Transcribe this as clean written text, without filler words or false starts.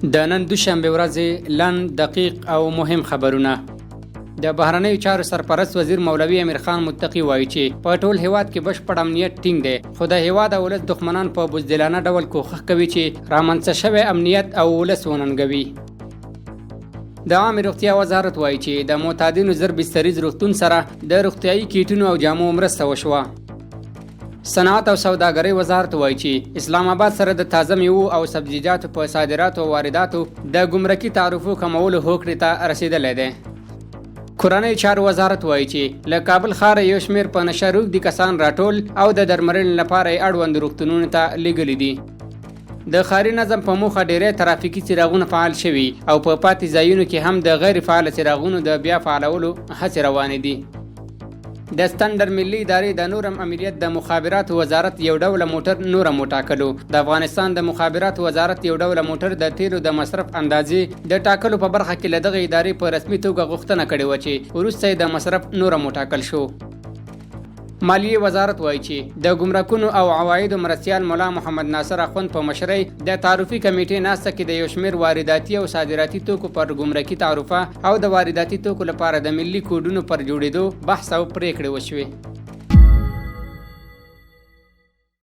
د نن دوشنبه ورځې لنډ دقیق او مهم خبرونه. د بهرنیو چارو سرپرست وزیر مولوي امیر خان متقي وایي چې په ټول هیواد کې بشپړ امنیت ټینګ دی، خو د هیواد او ولس دښمنان په بزدلانه ډول کوښښ کوي چې رامنځته شوی امنیت او ولس وننګوي. د عامه روغتیا وزارت وایي چې د معتادینو زر بستریز روغتون سره د روغتیايي کیټونو او جامو مرسته وشوه. صنعت او سوداګرۍ وزارت وایي چې اسلام آباد سره د تازه میوو او سبزیجاتو په صادراتو او وارداتو د ګمرکي تعرفو کمولو هوکړې ته رسیدلی دی. کورنۍ چارو وزارت وایي چې له کابل ښاره یو شمېر په نشه روږدي کسان راټول او د درملنې لپاره یې اړوند روغتونونو ته لیږلي دي. د ښاري نظم په موخه ډیری ترافیکي څراغونه فعال شوي او په پاتې ځایونو کې هم د غیر فعال څراغونو د بیا فعالولو هڅې روانې دي. د ستندر ملي ادارې د نورم امنیت د مخابراتو وزارت یو ډول موټر نورم وټاکلو. د افغانستان د مخابراتو وزارت یو ډول موټر د تیلو د مصرف اندازې د ټاکلو په برخه کې له دغه ادارې په رسمي توګه غوښتنه کړې وه چې وروسته یې د مصرف نورم وټاکل شو. مالیې وزارت وایي چې د ګمرکونو او عوایدو مرستیال مولا محمد ناصر اخوند په مشرۍ د تعرفي کمیټې ناسته کې د یو شمېر وارداتي او صادراتي توکو پر ګمرکي تعرفه او د وارداتي توکو لپاره د ملي کوډونو پر جوړېدو بحث او پریکړې وشوې.